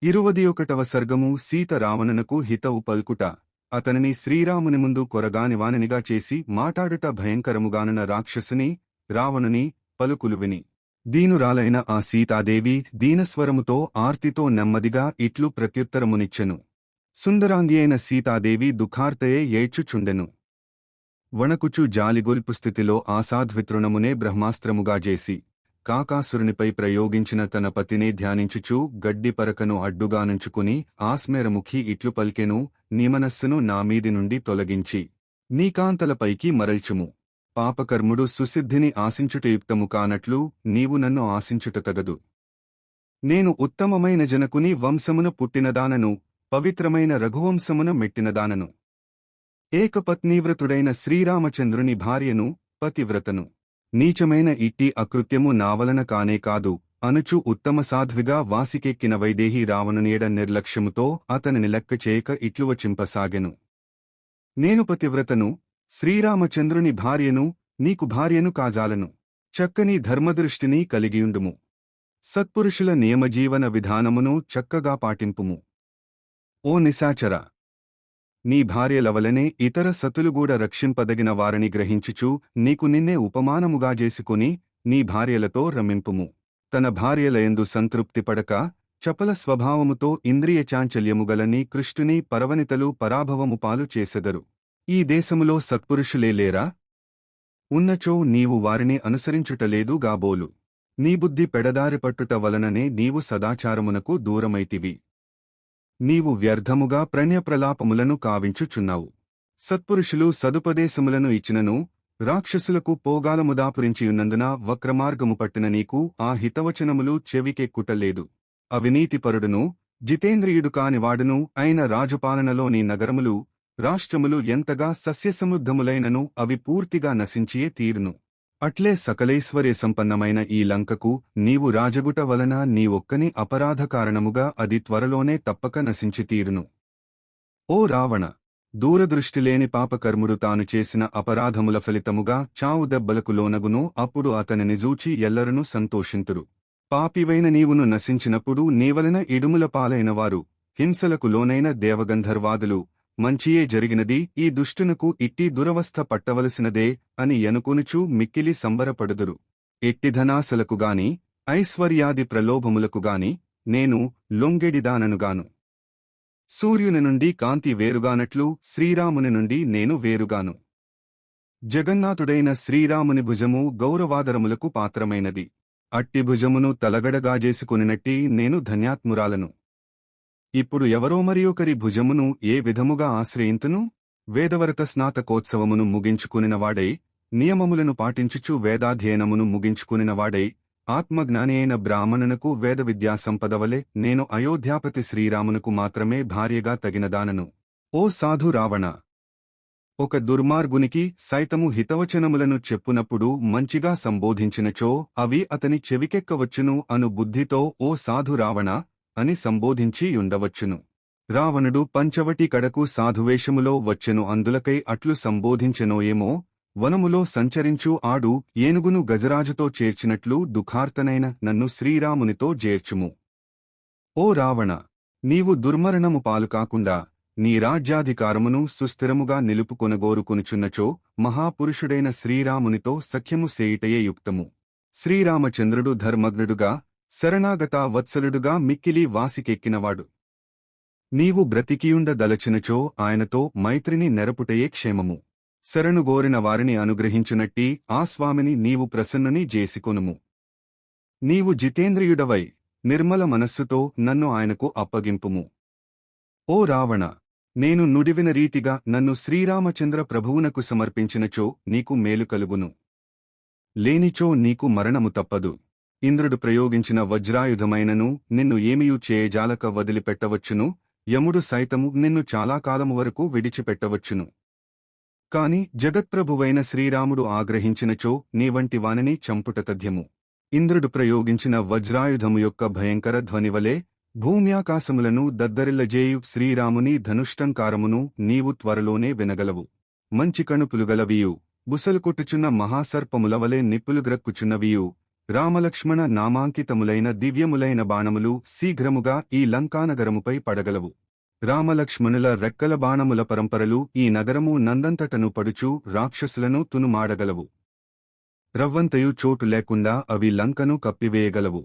21వ సర్గము సీత రావణునకు హితవు పల్కుట అతనిని శ్రీరాముని ముందు కొరగానివానినిగా చేసి మాటాడుట భయంకరముగానున్న రాక్షసుని రావణుని పలుకులు విని దీనురాలైన ఆ సీతాదేవి దీనస్వరముతో ఆర్తితో నెమ్మదిగా ఇట్లు ప్రత్యుత్తరమునిచ్చెను. సుందరాంగి అయిన సీతాదేవి దుఃఖార్తయే ఏడ్చుచుండెను. వణకుచు జాలిగొల్పు స్థితిలో ఆసాధ్వితృణమునే బ్రహ్మాస్త్రముగా చేసి కాకాసురునిపై ప్రయోగించిన తన పతినే ధ్యానించుచూ గడ్డిపరకను అడ్డుగానుంచుకుని ఆస్మేరముఖి ఇట్లు పల్కెను, నీ మనస్సును నామీది నుండి తొలగించి నీకాంతలపైకి మరల్చుము. పాపకర్ముడు సుసిద్ధిని ఆశించుటయుక్తము కానట్లు నీవు నన్ను ఆశించుట తగదు. నేను ఉత్తమమైన జనకుని వంశమును పుట్టినదానను, పవిత్రమైన రఘువంశమున మెట్టినదానను. ఏకపత్నీవ్రతుడైన శ్రీరామచంద్రుని భార్యను, పతివ్రతను. నీచమైన ఇట్టి అకృత్యము నావలన కానే కాదు అనుచు ఉత్తమ సాధ్విగా వాసికెక్కిన వైదేహి రావణునియడ నిర్లక్ష్యముతో అతనిని లెక్క చేయక ఇట్లు వచింపసాగెను. నేను పతివ్రతను, శ్రీరామచంద్రుని భార్యను, నీకు భార్యను కాజాలను. చక్కని ధర్మదృష్టిని కలిగియుండుము. సత్పురుషుల నియమజీవన విధానమును చక్కగా పాటింపుము. ఓ నిశాచర, నీ భార్యలవలనే ఇతర సతులుగూడ రక్షింపదగిన వారిని గ్రహించుచు నీకు నిన్నే ఉపమానముగా చేసుకుని నీ భార్యలతో రమింపుము. తన భార్యలయందు సంతృప్తిపడక చపల స్వభావముతో ఇంద్రియ చాంచల్యముగలని కృష్ణుని పరవనితలు పరాభవము పాలు చేసెదరు. ఈ దేశములో సత్పురుషులే లేరా? ఉన్నచో నీవు వారిని అనుసరించుటలేదు గాబోలు. నీ బుద్ధి పెడదారిపట్టుట వలననే నీవు సదాచారమునకు దూరమైతివి. నీవు వ్యర్థముగా ప్రణయప్రలాపములను కావించుచున్నావు. సత్పురుషులు సదుపదేశములను ఇచ్చినను రాక్షసులకు పోగాలముదాపురించియున్నందున వక్రమార్గము పట్టిన నీకు ఆ హితవచనములు చెవికెక్కుటలేదు. అవినీతిపరుడును జితేంద్రియుడు కానివాడును అయిన రాజుపాలనలోని నగరములు, రాష్ట్రములు ఎంతగా సస్యసమృద్ధములైనను అవి పూర్తిగా నశించియే తీరును. అట్లే సకలైశ్వర్య సంపన్నమైన ఈ లంకకు నీవు రాజగుట వలన నీ ఒక్కని అపరాధ కారణముగా అది త్వరలోనే తప్పక నశించి తీరును. ఓ రావణ, దూరదృష్టిలేని పాపకర్ముడు తాను చేసిన అపరాధముల ఫలితముగా చావు దెబ్బలకు లోనగును. అప్పుడు అతనిని జూచి ఎల్లరునూ సంతోషింతురు. పాపివైన నీవును నశించినప్పుడు నీవలన ఇడుముల పాలైనవారు, హింసలకు లోనైన దేవగంధర్వాదులు, మంచియే జరిగినది, ఈ దుష్టునకు ఇట్టి దురవస్థ పట్టవలసినదే అని ఎనుకొనుచూ మిక్కిలి సంబరపడుదురు. ఎట్టి ధనాశలకుగాని ఐశ్వర్యాది ప్రలోభములకుగాని నేను లొంగెడిదాననుగాను. సూర్యుని నుండి కాంతి వేరుగానట్లు శ్రీరాముని నుండి నేను వేరుగాను. జగన్నాథుడైన శ్రీరాముని భుజము గౌరవాదరములకు పాత్రమైనది. అట్టి భుజమును తలగడగాజేసుకునినట్టి నేను ధన్యాత్మురాలను. ఇప్పుడు ఎవరో మరియొకరి భుజమును ఏ విధముగా ఆశ్రయింతును? వేదవరత స్నాతకోత్సవమును ముగించుకునినవాడై, నియమములను పాటించుచు వేదాధ్యయనమును ముగించుకునినవాడై, ఆత్మజ్ఞాని అయిన బ్రాహ్మణునకు వేదవిద్యా సంపదవలే నేను అయోధ్యాపతి శ్రీరామునకు మాత్రమే భార్యగా తగినదానను. ఓ సాధు రావణ, ఒక దుర్మార్గునికి సైతము హితవచనములను చెప్పునప్పుడు మంచిగా సంబోధించినచో అవి అతని చెవికెక్కవచ్చును అను బుద్ధితో ఓ సాధు రావణ అని సంబోధించి యుండవచ్చును. రావణుడు పంచవటి కడకు సాధువేషములో వచ్చెను. అందులకై అట్లు సంబోధించెనోయేమో. వనములో సంచరించు ఆడు ఏనుగును గజరాజుతో చేర్చినట్లు దుఃఖార్తనైన నన్ను శ్రీరామునితో చేర్చుము. ఓ రావణ, నీవు దుర్మరణము పాలుకాకుండా నీ రాజ్యాధికారమును సుస్థిరముగా నిలుపుకొనగోరుకొనుచున్నచో మహాపురుషుడైన శ్రీరామునితో సఖ్యము సేయుటయే యుక్తము. శ్రీరామచంద్రుడు ధర్మజ్ఞుడుగా, శరణాగత వత్సలుడుగా మిక్కిలి వాసికెక్కినవాడు. నీవు బ్రతికియుండ దలచినచో ఆయనతో మైత్రిని నెరపుటయే క్షేమము. శరణుగోరిన వారిని అనుగ్రహించునట్టి ఆ స్వామిని నీవు ప్రసన్నుని జేసికొనుము. నీవు జితేంద్రియుడవై నిర్మల మనస్సుతో నన్ను ఆయనకు అప్పగింపుము. ఓ రావణ, నేను నుడివిన రీతిగా నన్ను శ్రీరామచంద్ర ప్రభువునకు సమర్పించినచో నీకు మేలు కలుగును. లేనిచో నీకు మరణము తప్పదు. ఇంద్రుడు ప్రయోగించిన వజ్రాయుధమైనను నిన్ను ఏమియూ చేయజాలక వదిలిపెట్టవచ్చును. యముడు సైతము నిన్ను చాలా కాలము వరకు విడిచిపెట్టవచ్చును. కాని జగత్ప్రభువైన శ్రీరాముడు ఆగ్రహించినచో నీవంటి వానిని చంపుట తథ్యము. ఇంద్రుడు ప్రయోగించిన వజ్రాయుధము యొక్క భయంకర ధ్వనివలే భూమ్యాకాశములను దద్దరిల్లజేయు శ్రీరాముని ధనుష్టంకారమును నీవు త్వరలోనే వినగలవు. మంచి కణుపులుగలవియు, బుసలుకొట్టుచున్న మహాసర్పములవలే నిప్పులుగ్రక్కుచున్నవియు, రామలక్ష్మణ నామాంకితములైన దివ్యములైన బాణములు శీఘ్రముగా ఈ లంకానగరముపై పడగలవు. రామలక్ష్మణుల రెక్కల బాణముల పరంపరలు ఈ నగరము నందంతటను పడుచు రాక్షసులను తునుమాడగలవు. రవ్వంతయు చోటు లేకుండా అవి లంకను కప్పివేయగలవు.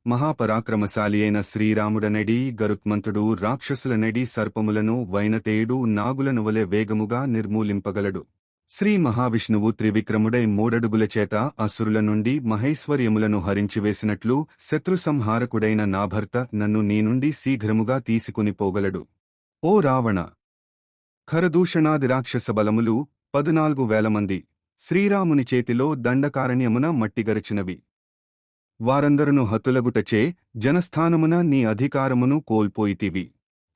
మహాపరాక్రమశాలి అయిన శ్రీరాముడనెడి గరుత్మంతుడు రాక్షసులనెడి సర్పములను వైనతేయుడు నాగులనువలె వేగముగా నిర్మూలింపగలడు. శ్రీ మహావిష్ణువు త్రివిక్రముడై మూడడుగుల చేత అసురుల నుండి మహైశ్వర్యములను హరించివేసినట్లు శత్రుసంహారకుడైన నా భర్త నన్ను నీ నుండి శీఘ్రముగా తీసుకునిపోగలడు. ఓ రావణ! ఖరదూషణాది రాక్షస బలములు 14,000 మంది శ్రీరాముని చేతిలో దండకారణ్యమున మట్టిగరచినవి. వారందరును హతులగుటచే జనస్థానమున నీ అధికారమును కోల్పోయితివి.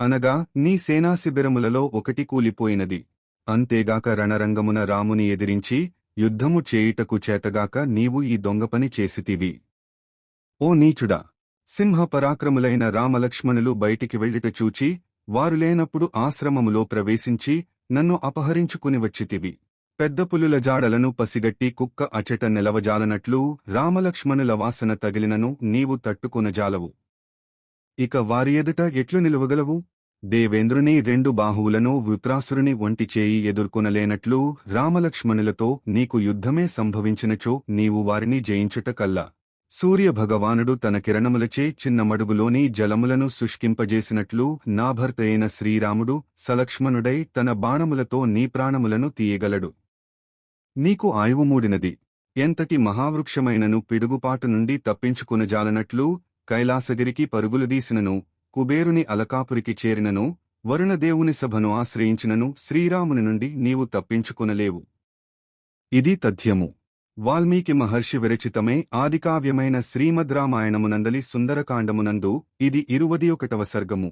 అనగా నీ సేనాశిబిరములలో ఒకటి కూలిపోయినది. అంతేగాక రణరంగమున రాముని ఎదిరించి యుద్ధము చేయుటకు చేతగాక నీవు ఈ దొంగపని చేసితివి. ఓ నీచుడా! సింహపరాక్రములైన రామలక్ష్మణులు బయటికి వెళ్ళుట చూచి వారు లేనప్పుడు ఆశ్రమములో ప్రవేశించి నన్ను అపహరించుకుని వచ్చితివి. పెద్ద పులుల జాడలను పసిగట్టి కుక్క అచట నిలవజాలనట్లు రామలక్ష్మణుల వాసన తగిలినను నీవు తట్టుకొనజాలవు. ఇక వారి ఎదుట ఎట్లు నిలువగలవు? దేవేంద్రుని 2 బాహువులను వృత్రాసురుని ఒంటి చేయి ఎదుర్కొనలేనట్లు రామలక్ష్మణులతో నీకు యుద్ధమే సంభవించినచో నీవు వారిని జయించుట కల్లా సూర్యభగవానుడు తన కిరణములచే చిన్న మడుగులోని జలములను శుష్కింపజేసినట్లు నా భర్త అయిన శ్రీరాముడు సలక్ష్మణుడై తన బాణములతో నీ ప్రాణములను తీయగలడు. నీకు ఆయువు మూడినది. ఎంతటి మహావృక్షమైనను పిడుగుపాటు నుండి తప్పించుకునజాలనట్లు కైలాసగిరికి పరుగులుదీసినను కుబేరుని అలకాపురికి చేరినను వరుణదేవుని సభను ఆశ్రయించినను శ్రీరాముని నుండి నీవు తప్పించుకునలేవు. ఇది తథ్యము. వాల్మీకి మహర్షి విరచితమే ఆదికావ్యమైన శ్రీమద్రామాయణమునందలి సుందరకాండమునందు ఇది 21వ సర్గము.